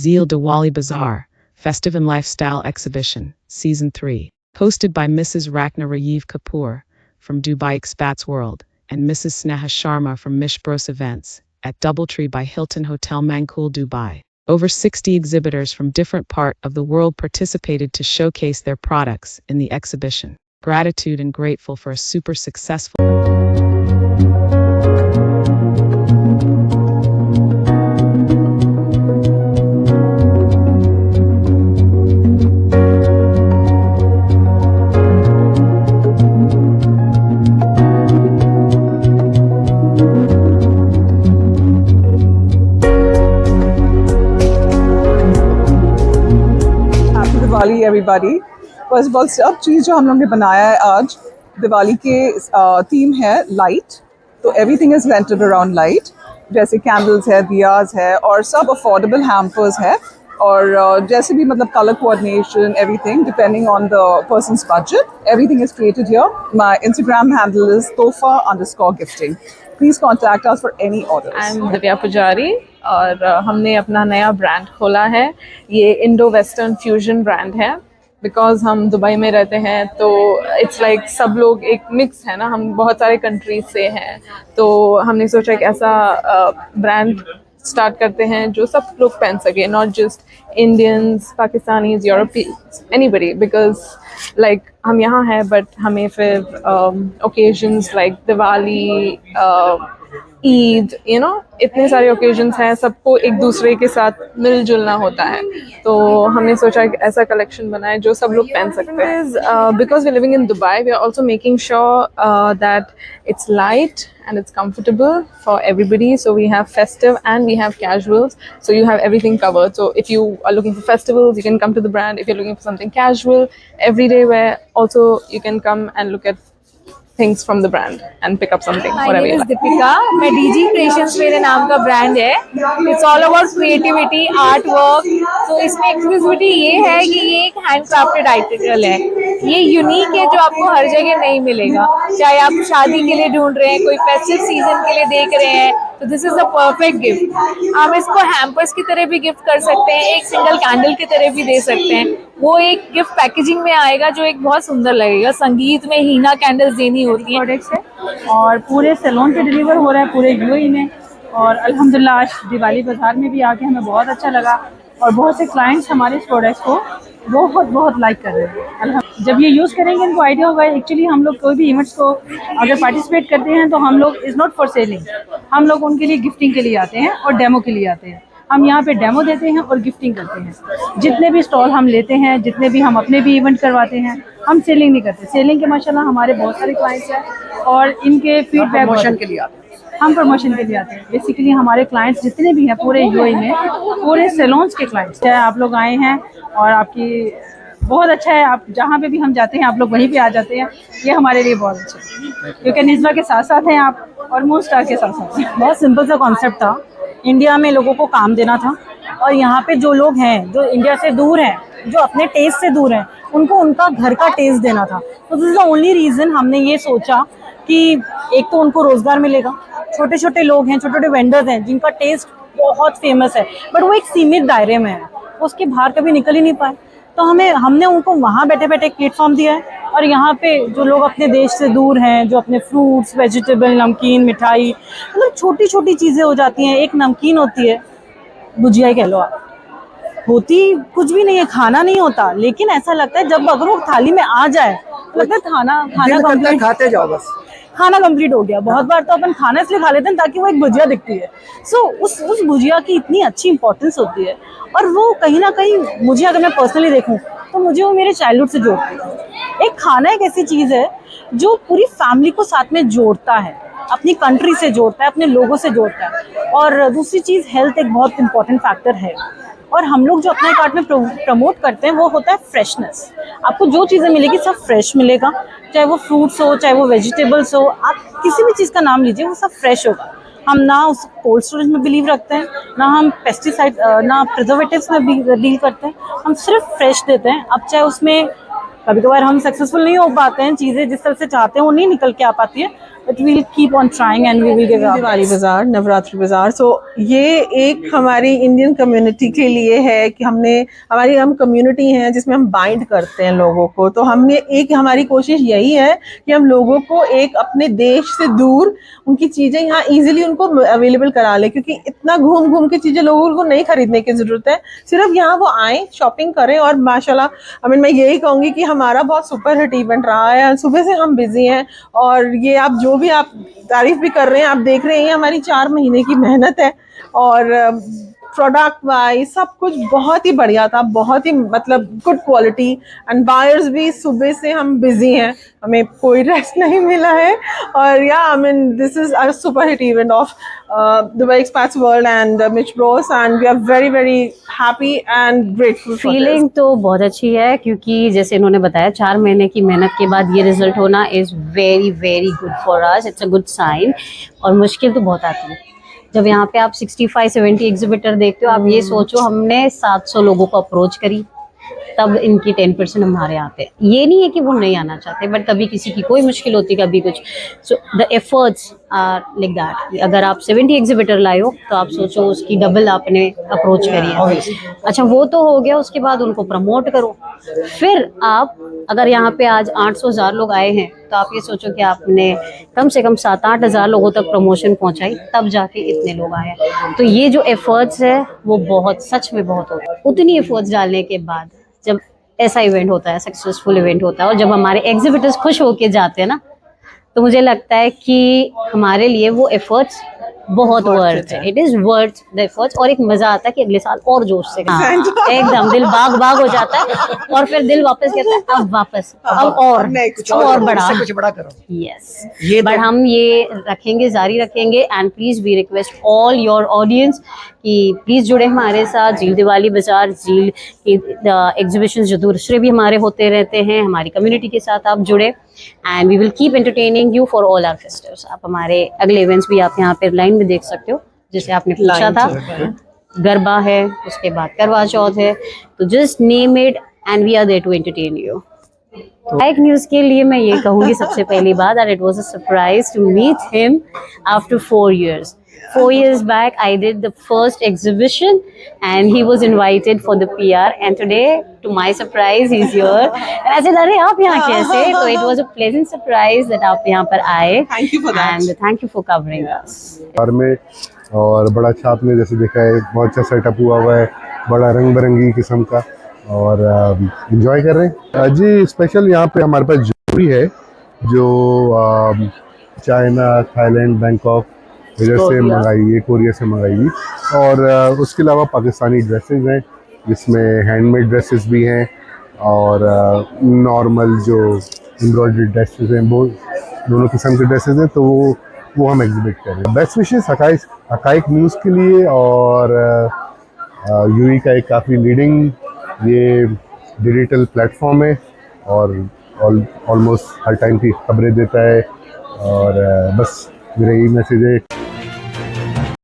Zeal Diwali Bazaar, Festive and Lifestyle Exhibition, Season 3, hosted by Mrs. Rakna Rajiv Kapoor from Dubai Expats World and Mrs. Sneha Sharma from Mishbros Events at Doubletree by Hilton Hotel Mankul, Dubai. Over 60 exhibitors from different parts of the world participated to showcase their products in the exhibition. Gratitude and grateful for a super successful Diwali everybody. First of all सब चीज़ जो हम लोग ने बनाया है आज दिवाली के theme है लाइट, तो everything is centred around light, जैसे कैंडल्स है, दियाज है और सब अफोर्डेबल हैम्पर्स है और जैसे भी मतलब colour coordination everything depending on the persons budget, everything is created here. My Instagram handle is tofa_gifting। Please contact us for any order. I am Divya पुजारी और हमने अपना नया ब्रांड खोला है। ये इंडो वेस्टर्न फ्यूजन ब्रांड है। बिकॉज हम दुबई में रहते हैं तो इट्स लाइक सब लोग एक मिक्स है ना, हम बहुत सारे कंट्रीज से हैं, तो हमने सोचा एक ऐसा ब्रांड स्टार्ट करते हैं जो सब लोग पहन सके, not just Indians, Pakistanis, Europeans, anybody. Because like हम यहाँ हैं बट हमें फिर occasions like Diwali, Eid, you know, इतने सारे ओकेजन्स हैं, सबको एक दूसरे के साथ मिलजुलना होता है, तो हमने सोचा एक ऐसा कलेक्शन बनाए जो सब लोग पहन सकते हैं। Because we living in Dubai, we are also making sure that it's light and it's comfortable for everybody. So we have festive and we have casuals, so you have everything covered. So if you are looking for festivals, you can come to the brand. If you're looking for something casual, everyday wear, also you can come and look at things from the brand and pick up something. My name is Deepika. मैं DG Creations मेरे नाम का brand है। It's all about creativity, art work. So इसमें exclusivity ये है कि ये एक हैंड क्राफ्टेड आर्टिकल है। ये यूनिक है जो आपको हर जगह नहीं मिलेगा। चाहे आप शादी के लिए ढूंढ रहे हैं, कोई फेस्टिव सीजन के लिए देख रहे हैं, तो this is the perfect gift. आप इसको हैम्पर्स की तरह भी गिफ्ट कर सकते हैं, एक सिंगल कैंडल की तरह भी दे सकते हैं। वो एक गिफ्ट पैकेजिंग में आएगा जो एक बहुत सुंदर लगेगा। संगीत में हीना कैंडल्स देनी होती है। प्रोडक्ट्स है और पूरे सैलून पे डिलीवर हो रहा है, पूरे यूएई में। और अल्हम्दुलिल्लाह आज दिवाली बाजार में भी आके हमें बहुत अच्छा लगा और बहुत से क्लाइंट्स हमारे इस प्रोडक्ट्स को बहुत लाइक कर रहे हैं। जब ये यूज़ करेंगे इनको आइडिया होगा। एक्चुअली हम लोग कोई भी इवेंट्स को अगर पार्टिसिपेट करते हैं तो हम लोग इज़ नॉट फॉर सेलिंग, हम लोग उनके लिए गिफ्टिंग के लिए आते हैं और डेमो के लिए आते हैं। हम यहाँ पे डेमो देते हैं और गिफ्टिंग करते हैं। जितने भी स्टॉल हम लेते हैं, जितने भी हम अपने भी इवेंट करवाते हैं, हम सेलिंग नहीं करते। सेलिंग के माशाल्लाह हमारे बहुत सारे क्लाइंट्स हैं और इनके फीडबैक प्रमोशन के लिए आते हैं। हम प्रमोशन के लिए आते हैं। बेसिकली हमारे क्लाइंट्स जितने भी हैं पूरे यूएई में, पूरे सैलून्स के क्लाइंट्स हैं। आप लोग आए हैं और आपकी बहुत अच्छा है। आप जहाँ पे भी हम जाते हैं आप लोग वहीं पे आ जाते हैं। ये हमारे लिए बहुत अच्छा है क्योंकि निस्बा के साथ साथ हैं आप और मून स्टार के साथ साथ हैं। बहुत सिंपल सा कॉन्सेप्ट था। इंडिया में लोगों को काम देना था और यहाँ पे जो लोग हैं जो इंडिया से दूर हैं, जो अपने टेस्ट से दूर हैं, उनको उनका घर का टेस्ट देना था। तो this is the only reason हमने ये सोचा कि एक तो उनको रोज़गार मिलेगा। छोटे छोटे लोग हैं, छोटे छोटे वेंडर्स हैं जिनका टेस्ट बहुत फेमस है बट वो एक सीमित दायरे में है, उसके बाहर कभी निकल ही नहीं पाए। तो हमने उनको वहाँ बैठे बैठे एक प्लेटफॉर्म दिया है और यहाँ पे जो लोग अपने देश से दूर हैं, जो अपने फ्रूट्स, वेजिटेबल, नमकीन, मिठाई, मतलब छोटी छोटी चीज़ें हो जाती हैं। एक नमकीन होती है, गुजिया कह लो आप, होती कुछ भी नहीं है, खाना नहीं होता, लेकिन ऐसा लगता है जब अगर वो थाली में आ जाए लगता है खाना कंप्लीट, खाते जाओ बस, खाना कंप्लीट हो गया। बहुत बार तो अपन खाना इसलिए खा लेते हैं ताकि वो एक भुजिया दिखती है। सो उस भुजिया की इतनी अच्छी इंपॉर्टेंस होती है और वो कहीं ना कहीं मुझे, अगर मैं पर्सनली देखूं तो मुझे वो मेरे चाइल्डहुड से जोड़ती है। एक खाना एक ऐसी चीज़ है जो पूरी फैमिली को साथ में जोड़ता है, अपनी कंट्री से जोड़ता है, अपने लोगों से जोड़ता है। और दूसरी चीज़ हेल्थ एक बहुत इंपॉर्टेंट फैक्टर है और हम लोग जो अपने कार्ट में प्रमोट करते हैं वो होता है फ्रेशनेस। आपको जो चीज़ें मिलेगी सब फ्रेश मिलेगा, चाहे वो फ्रूट्स हो, चाहे वो वेजिटेबल्स हो, आप किसी भी चीज़ का नाम लीजिए वो सब फ्रेश होगा। हम ना उस कोल्ड स्टोरेज में बिलीव रखते हैं, ना हम पेस्टिसाइड, ना प्रिजर्वेटिव्स में डील करते हैं, हम सिर्फ फ्रेश देते हैं। अब चाहे उसमें कभी कभार हम सक्सेसफुल नहीं हो पाते हैं, चीज़ें जिस तरह से चाहते हैं वो नहीं निकल के आ पाती है, but we'll keep on trying and we will give our Diwali best. बाजार, नवरात्रि बाजार, सो ये एक हमारी इंडियन कम्युनिटी के लिए है कि हम कम्युनिटी हैं जिसमें हम बाइंड करते हैं लोगों को। तो हमने एक हमारी कोशिश यही है कि हम लोगों को एक अपने देश से दूर उनकी चीज़ें यहाँ इजीली उनको अवेलेबल करा लें, क्योंकि इतना घूम घूम के चीज़ें लोगों को नहीं खरीदने की ज़रूरत है। सिर्फ यहाँ वो आएँ, शॉपिंग करें, और माशाल्लाह मैं यही कहूँगी कि हमारा बहुत सुपर हिट इवेंट रहा है। सुबह से हम बिजी हैं, और ये आप जो भी आप तारीफ भी कर रहे हैं, आप देख रहे हैं हमारी 4 महीने की मेहनत है, और प्रोडक्ट वाइज सब कुछ बहुत ही बढ़िया था, बहुत ही मतलब गुड क्वालिटी, एंड बायर्स भी सुबह से हम बिजी हैं, हमें कोई रेस्ट नहीं मिला है। और this is a super hit event of Dubai expats world and Mitch bros, and we are very very happy and grateful. Feeling तो बहुत अच्छी है, क्योंकि जैसे इन्होंने बताया 4 महीने की मेहनत के बाद ये रिजल्ट होना is very very good for us, it's a good sign. और मुश्किल तो बहुत आती है जब यहाँ पे आप 65-70 एग्जिबिटर देखते हो। आप ये सोचो, हमने 700 लोगों को अप्रोच करी, तब इनकी 10% हमारे यहाँ पे। ये नहीं है कि वो नहीं आना चाहते, बट कभी किसी की कोई मुश्किल होती, कभी कुछ। So the efforts are like that. अगर आप 70 एग्जिबिटर लाए हो तो आप सोचो उसकी डबल आपने अप्रोच करी है। अच्छा, वो तो हो गया, उसके बाद उनको प्रमोट करो। फिर आप अगर यहाँ पे आज 800,000 लोग आए हैं, तो आप ये सोचो कि आपने कम से कम 7-8 हज़ार लोगों तक प्रमोशन पहुँचाई, तब जाके इतने लोग आए हैं। तो ये जो एफर्ट्स है वो बहुत, सच में बहुत होता है। उतनी एफर्ट्स डालने के बाद जब ऐसा इवेंट होता है, सक्सेसफुल इवेंट होता है, और जब हमारे एग्जिबिटर्स खुश होके जाते हैं ना, तो मुझे लगता है कि हमारे लिए वो एफर्ट्स बहुत वर्थ है। It is worth the efforts, और एक मजा आता है कि अगले साल और जोश से एकदम दिल बाग बाग हो जाता है, और फिर दिल वापस कहता है अब वापस, अब और कुछ और बड़ा करो। यस, बट हम ये रखेंगे, जारी रखेंगे। And please we request all your audience कि प्लीज जुड़े हमारे साथ। झील दिवाली बाजार, झील के एग्जीबिशन जो दूसरे भी हमारे होते रहते हैं, हमारी कम्युनिटी के साथ आप जुड़े, and we will keep entertaining you for all our festivals. आप हमारे अगले इवेंट्स भी आप यहाँ पे लाइन में देख सकते हो, जैसे आपने पूछा था। गरबा है, उसके बाद करवा चौथ है, तो just name it and we are there to entertain you. Like news के लिए मैं ये कहूँगी सबसे पहली बात, that it was a surprise to meet him after 4 years. 4 years back, I did the first exhibition, and he was invited for the PR. And today, to my surprise, he's here. And I said, "अरे आप यहाँ कैसे?" So it was a pleasant surprise that आप यहाँ पर आए. Thank you for that. And thank you for covering us. बार में और बड़ा अच्छा आपने जैसे देखा है, बहुत अच्छा सेटअप हुआ है, बड़ा रंग बिरंगी किस्म का, और एंजॉय कर रहे हैं जी। स्पेशल यहाँ पे हमारे पास ज्वेलरी है जो चाइना, थाईलैंड, बैंकॉक इधर से मंगाई है, कोरिया से मंगाई है। और उसके अलावा पाकिस्तानी ड्रेसेस हैं, जिसमें हैंडमेड ड्रेसेस भी हैं, और नॉर्मल जो एम्ब्रॉयडरी ड्रेसेस हैं, वो दोनों किस्म के ड्रेसेस हैं। तो वो हम एग्जिबिट कर रहे हैं। बेस्ट विशेस हकाइक न्यूज़ के लिए, और यूई का एक काफ़ी लीडिंग ये डिजिटल प्लेटफॉर्म है, और ऑलमोस्ट हर टाइम की खबरें देता है। और बस मेरा यही मैसेज है।